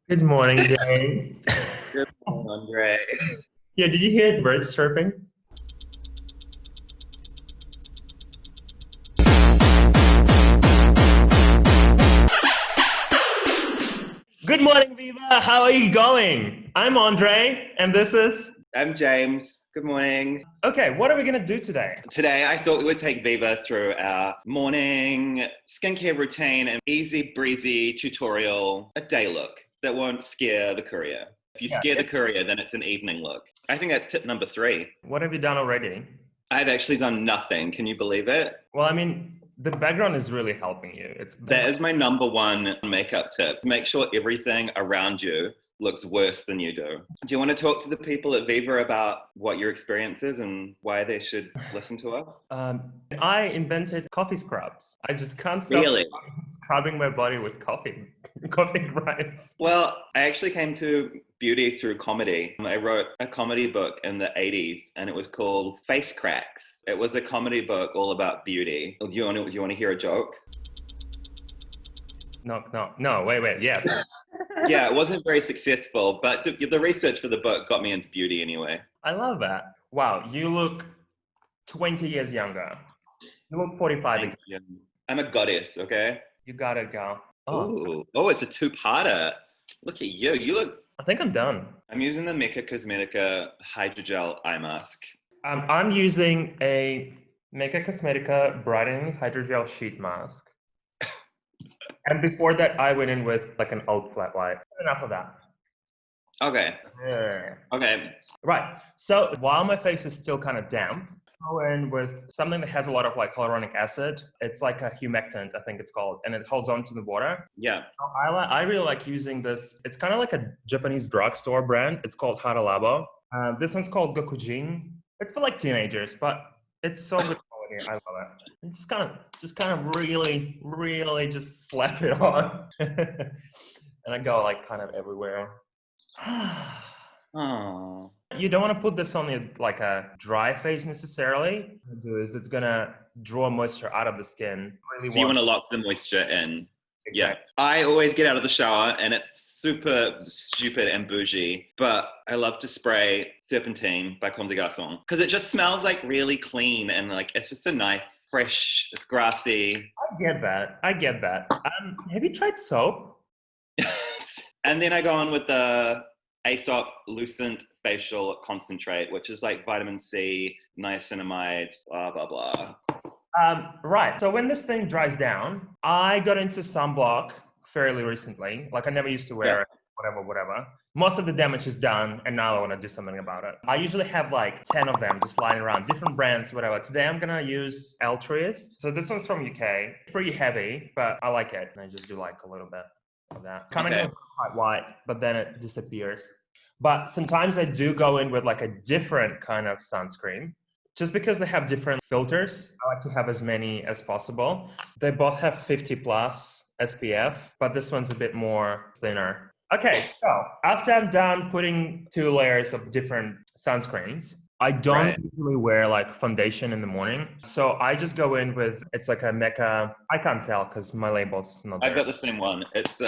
Good morning, James. Good morning, Andre. Yeah, did you hear birds chirping? Good morning, Viva. How are you going? I'm Andre, and this is. I'm James. Good morning. Okay, what are we gonna do today? Today, I thought we would take Viva through our morning skincare routine and easy breezy tutorial, a day look that won't scare the courier. If you Yeah. scare the courier, then it's an evening look. I think that's tip number 3. What have you done already? I've actually done nothing. Can you believe it? Well, I mean, the background is really helping you. That is my number 1 makeup tip. Make sure everything around you looks worse than you do. Do you want to talk to the people at Viva about what your experience is and why they should listen to us? I invented coffee scrubs. I just can't stop Really? scrubbing my body with coffee, coffee grinds. Well, I actually came to beauty through comedy. I wrote a comedy book in the 80s and it was called Face Cracks. It was a comedy book all about beauty. Do you want to hear a joke? No, wait, yes. Yeah, it wasn't very successful, but the research for the book got me into beauty anyway. I love that. Wow, you look 20 years younger. You look 45 again. Thank you. I'm a goddess, okay? You got it, girl. Oh, Ooh. Oh, it's a 2-parter. Look at you. You look... I think I'm done. I'm using the Mecca Cosmetica Hydrogel Eye Mask. I'm using a Mecca Cosmetica Brightening Hydrogel Sheet Mask. And before that, I went in with like an oat flat white. Enough of that. Okay. Yeah. Okay. Right. So while my face is still kind of damp, go in with something that has a lot of like hyaluronic acid. It's like a humectant, I think it's called, and it holds on to the water. Yeah. So I really like using this. It's kind of like a Japanese drugstore brand. It's called Haralabo. This one's called Gokujin. It's for like teenagers, but it's so good quality. I love it. And just kind of really just slap it on, and I go like kind of everywhere. Oh. You don't want to put this on like a dry face necessarily. What do is it's gonna draw moisture out of the skin. So you want to lock the moisture in. Yeah. Exactly. I always get out of the shower and it's super stupid and bougie, but I love to spray Serpentine by Comme Garcons because it just smells like really clean and like it's just a nice, fresh, it's grassy. I get that. Have you tried soap? And then I go on with the Aesop Lucent Facial Concentrate, which is like vitamin C, niacinamide, blah, blah, blah. Right. So when this thing dries down, I got into sunblock fairly recently. Like I never used to wear it, whatever. Most of the damage is done, and now I want to do something about it. I usually have like 10 of them just lying around, different brands, whatever. Today I'm gonna use Altruist. So this one's from UK. It's pretty heavy, but I like it. And I just do like a little bit of that. Kind of goes quite white, but then it disappears. But sometimes I do go in with like a different kind of sunscreen. Just because they have different filters, I like to have as many as possible. They both have 50 plus SPF, but this one's a bit more thinner. Okay, so after I'm done putting 2 layers of different sunscreens, I don't usually wear like foundation in the morning. So I just go in with, it's like a Mecca, I can't tell because my label's not there. I've got the same one. It's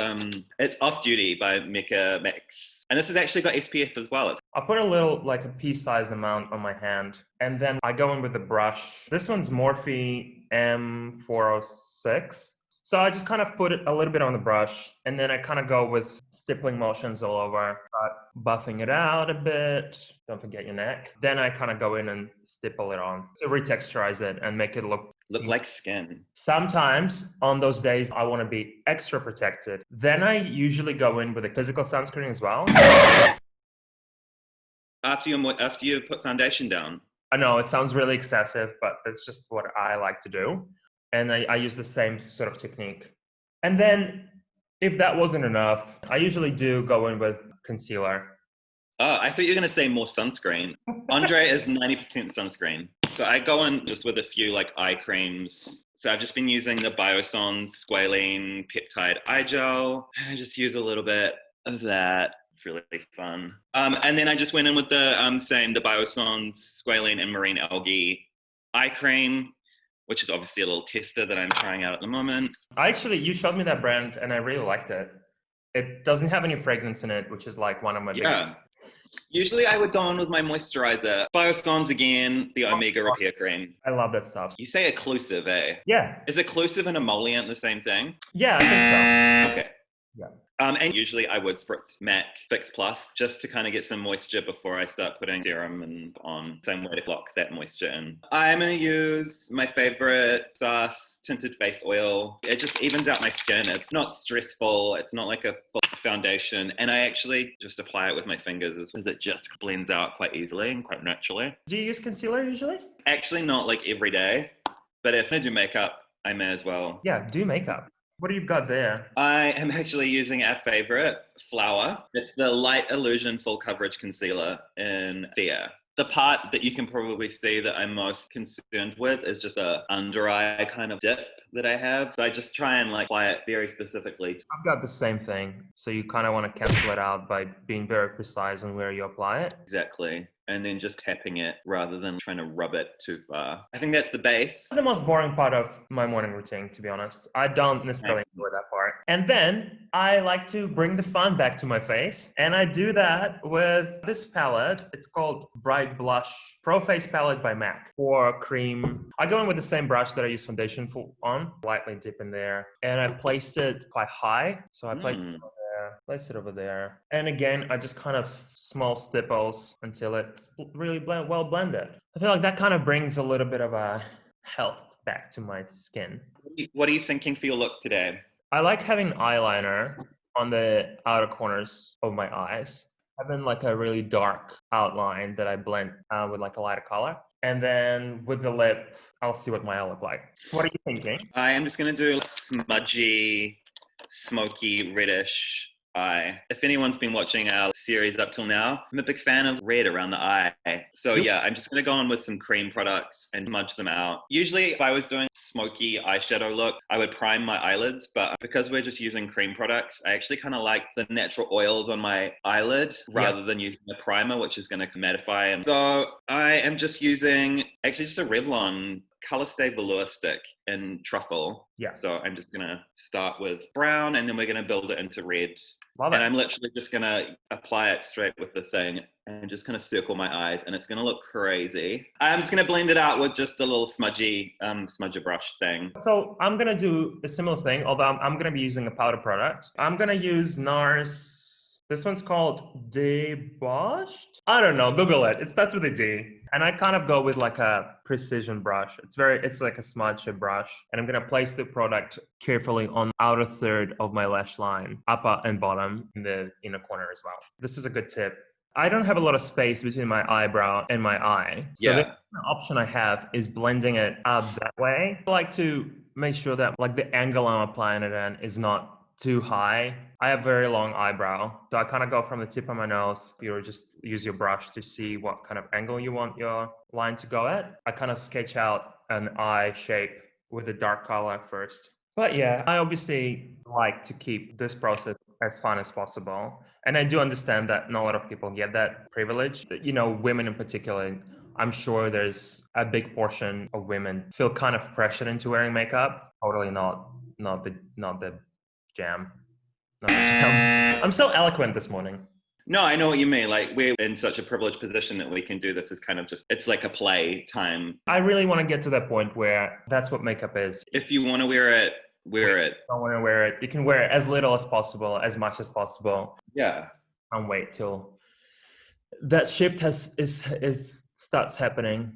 Off Duty by Mecca Max. And this has actually got SPF as well. I'll put a little, like a pea-sized amount on my hand. And then I go in with the brush. This one's Morphe M406. So I just kind of put it a little bit on the brush. And then I kind of go with stippling motions all over. Buffing it out a bit. Don't forget your neck. Then I kind of go in and stipple it on to retexturize it and make it look like skin. Sometimes on those days I want to be extra protected. Then I usually go in with a physical sunscreen as well. After you put foundation down. I know it sounds really excessive, but that's just what I like to do. And I use the same sort of technique. And then if that wasn't enough, I usually do go in with concealer. Oh, I thought you were going to say more sunscreen. Andre is 90% sunscreen. So I go in just with a few like eye creams. So I've just been using the Biossance Squalane Peptide eye gel. I just use a little bit of that. It's really fun. And then I just went in with the the Biossance Squalane and Marine Algae eye cream, which is obviously a little tester that I'm trying out at the moment. You showed me that brand and I really liked it. It doesn't have any fragrance in it, which is like one of my Yeah. Usually I would go on with my moisturizer. Biossance again, the Omega Repair Cream. I love that stuff. You say occlusive, eh? Yeah. Is occlusive and emollient the same thing? Yeah, I think so. Okay. Yeah. And usually I would spritz MAC Fix Plus just to kind of get some moisture before I start putting serum and on. Same way to lock that moisture in. I'm going to use my favorite Kosas tinted face oil. It just evens out my skin. It's not stressful. It's not like a full foundation. And I actually just apply it with my fingers because it just blends out quite easily and quite naturally. Do you use concealer usually? Actually, not like every day. But if I do makeup, I may as well. Yeah, do makeup. What do you got there? I am actually using our favorite Flower. It's the Light Illusion Full Coverage Concealer in Fear. The part that you can probably see that I'm most concerned with is just a under eye kind of dip that I have. So I just try and like apply it very specifically. I've got the same thing. So you kind of want to cancel it out by being very precise on where you apply it. Exactly. And then just tapping it rather than trying to rub it too far. I think that's the base. That's the most boring part of my morning routine, to be honest. I don't necessarily enjoy that part. And then I like to bring the fun back to my face. And I do that with this palette. It's called Bright Blush Pro Face Palette by MAC for cream. I go in with the same brush that I use foundation on, lightly dip in there. And I place it quite high. So I place it over there. And again, I just kind of small stipples until it's really well blended. I feel like that kind of brings a little bit of a health back to my skin. What are you thinking for your look today? I like having eyeliner on the outer corners of my eyes. Having like a really dark outline that I blend with like a lighter color. And then with the lip, I'll see what my eye look like. What are you thinking? I am just going to do a smudgy, smoky, reddish eye. If anyone's been watching our series up till now, I'm a big fan of red around the eye. So yeah, I'm just going to go on with some cream products and smudge them out. Usually if I was doing smoky eyeshadow look, I would prime my eyelids, but because we're just using cream products, I actually kind of like the natural oils on my eyelid rather than using a primer, which is going to mattify. And so I am just using actually just a Revlon Colourstay Velour stick in Truffle. Yeah. So I'm just going to start with brown and then we're going to build it into red. Love it. And I'm literally just going to apply it straight with the thing and just kind of circle my eyes and it's going to look crazy. I'm just going to blend it out with just a little smudgy smudger brush thing. So I'm going to do a similar thing, although I'm going to be using a powder product. I'm going to use NARS. This one's called Debauched. I don't know. Google it. It starts with a D. And I kind of go with like a precision brush. It's like a smudge brush. And I'm going to place the product carefully on the outer third of my lash line, upper and bottom in the inner corner as well. This is a good tip. I don't have a lot of space between my eyebrow and my eye. So the option I have is blending it up that way. I like to make sure that like the angle I'm applying it in is not too high. I have very long eyebrow, so I kind of go from the tip of my nose. You just use your brush to see what kind of angle you want your line to go at. I kind of sketch out an eye shape with a dark color first. But yeah, I obviously like to keep this process as fun as possible. And I do understand that not a lot of people get that privilege. You know, women in particular, I'm sure there's a big portion of women feel kind of pressured into wearing makeup. Totally not the jam. I'm so eloquent this morning. No, I know what you mean. Like we're in such a privileged position that we can do this as kind of just, it's like a play time. I really want to get to that point where that's what makeup is. If you want to wear it, wear it. If you don't want to wear it, you can wear it as little as possible, as much as possible. Yeah. And wait till that shift starts happening.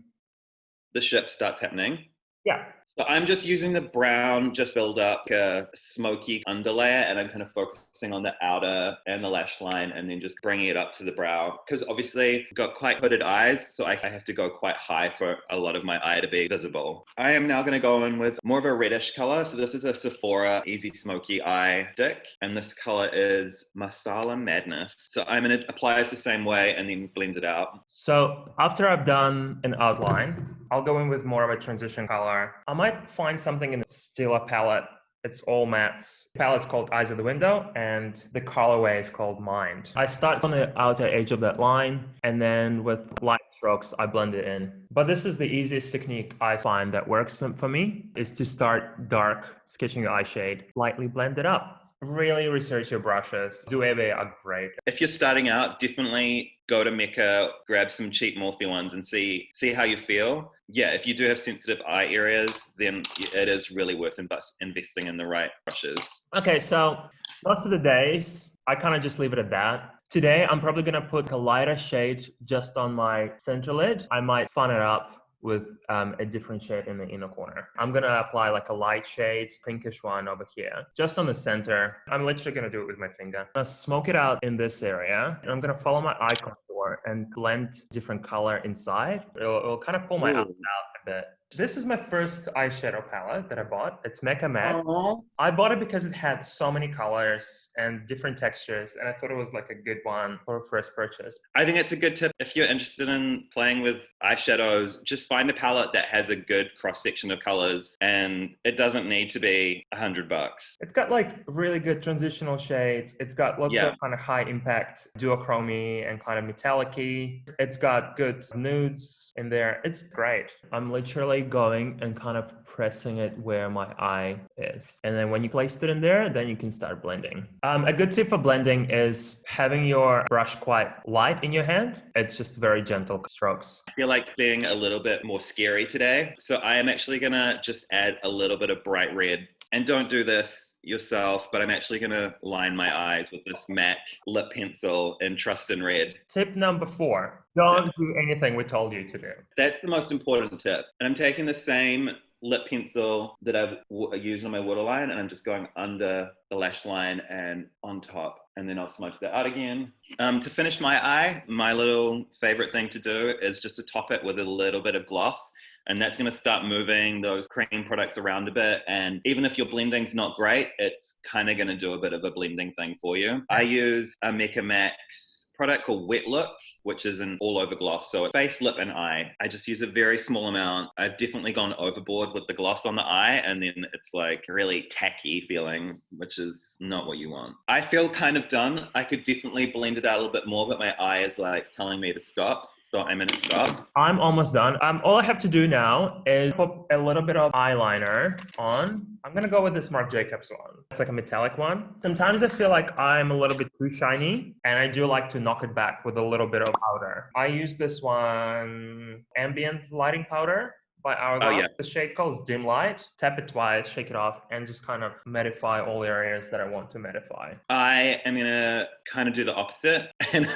The shift starts happening. Yeah. So I'm just using the brown, just build up a smoky underlayer, and I'm kind of focusing on the outer and the lash line, and then just bringing it up to the brow. Because obviously I've got quite hooded eyes, so I have to go quite high for a lot of my eye to be visible. I am now going to go in with more of a reddish color. So this is a Sephora Easy Smoky Eye stick, and this color is Marsala Madness. So I'm going to apply this the same way and then blend it out. So after I've done an outline, I'll go in with more of a transition color. I might find something in the Stila palette. It's all mattes. The palette's called Eyes of the Window, and the colorway is called Mind. I start on the outer edge of that line, and then with light strokes, I blend it in. But this is the easiest technique I find that works for me, is to start dark, sketching the eye shade, lightly blend it up. Really research your brushes. Zoeve are great. If you're starting out, definitely go to Mecca, grab some cheap Morphe ones and see how you feel. Yeah, if you do have sensitive eye areas, then it is really worth investing in the right brushes. Okay, so most of the days, I kind of just leave it at that. Today, I'm probably going to put a lighter shade just on my center lid. I might fun it up with a different shade in the inner corner. I'm going to apply like a light shade, pinkish one over here, just on the center. I'm literally going to do it with my finger. I'm going to smoke it out in this area, and I'm going to follow my eye contour and blend different color inside. It'll kind of pull my eyes out a bit. This is my first eyeshadow palette that I bought. It's Mecca Matte. Aww. I bought it because it had so many colors and different textures, and I thought it was like a good one for a first purchase. I think it's a good tip. If you're interested in playing with eyeshadows, just find a palette that has a good cross-section of colors, and it doesn't need to be $100. It's got like really good transitional shades. It's got lots of kind of high impact duochromy and kind of metallic-y. It's got good nudes in there. It's great. I'm literally going and kind of pressing it where my eye is. And then when you placed it in there, then you can start blending. A good tip for blending is having your brush quite light in your hand. It's just very gentle strokes. I feel like being a little bit more scary today. So I am actually gonna just add a little bit of bright red. And don't do this yourself, but I'm actually gonna line my eyes with this MAC lip pencil in Trust in Red. Tip number 4, don't do anything we told you to do. That's the most important tip. And I'm taking the same lip pencil that I've used on my waterline, and I'm just going under the lash line and on top, and then I'll smudge that out again. To finish my eye, my little favorite thing to do is just to top it with a little bit of gloss. And that's going to start moving those cream products around a bit. And even if your blending's not great, it's kind of going to do a bit of a blending thing for you. I use a Mecca Max product called Wet Look, which is an all over gloss. So it's face, lip, and eye. I just use a very small amount. I've definitely gone overboard with the gloss on the eye, and then it's like really tacky feeling, which is not what you want. I feel kind of done. I could definitely blend it out a little bit more, but my eye is like telling me to stop. So I'm gonna stop. I'm almost done. All I have to do now is put a little bit of eyeliner on. I'm gonna go with this Marc Jacobs one. It's like a metallic one. Sometimes I feel like I'm a little bit too shiny, and I do like to knock it back with a little bit of powder. I use this one, ambient lighting powder by Hourglass. Oh, yeah. The shade called Dim Light. Tap it twice, shake it off, and just kind of mattify all areas that I want to mattify. I am gonna kind of do the opposite, and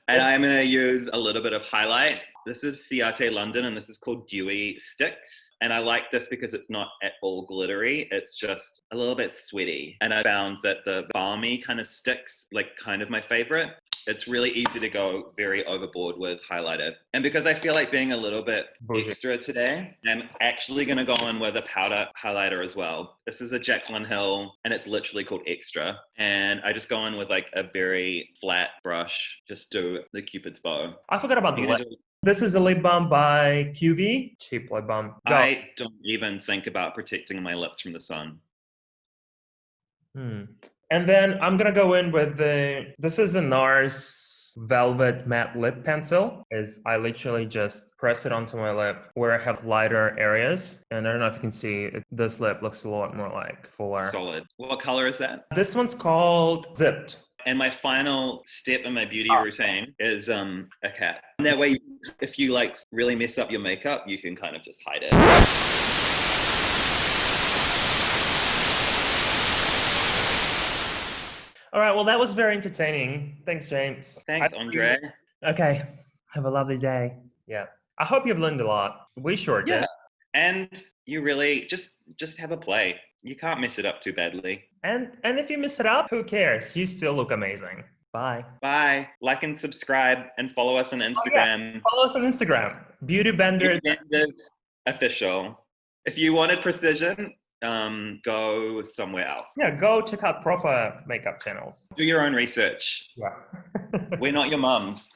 I'm gonna use a little bit of highlight. This is Ciate London, and this is called Dewy Stix. And I like this because it's not at all glittery. It's just a little bit sweaty. And I found that the balmy kind of sticks, like kind of my favorite. It's really easy to go very overboard with highlighter. And because I feel like being a little bit extra today, I'm actually going to go in with a powder highlighter as well. This is a Jaclyn Hill, and it's literally called Extra. And I just go in with like a very flat brush, just do the Cupid's bow. I forgot about the lip. This is a lip balm by QV. Cheap lip balm. Go. I don't even think about protecting my lips from the sun. And then I'm gonna go in with this is a NARS Velvet Matte Lip Pencil. I literally just press it onto my lip where I have lighter areas. And I don't know if you can see, this lip looks a lot more like fuller. Solid. What color is that? This one's called Zipped. And my final step in my beauty routine is a cat. And that way, if you like really mess up your makeup, you can kind of just hide it. All right, well, that was very entertaining. Thanks, James. Thanks, Andre. Okay, have a lovely day. Yeah, I hope you've learned a lot. We sure did. Yeah, and you really just have a play. You can't mess it up too badly. And if you mess it up, who cares? You still look amazing. Bye. Bye. Like and subscribe and follow us on Instagram. Yeah. Follow us on Instagram. Beauty Benders Official. If you wanted precision, go somewhere else. Yeah, go check out proper makeup channels. Do your own research. Yeah. We're not your mums.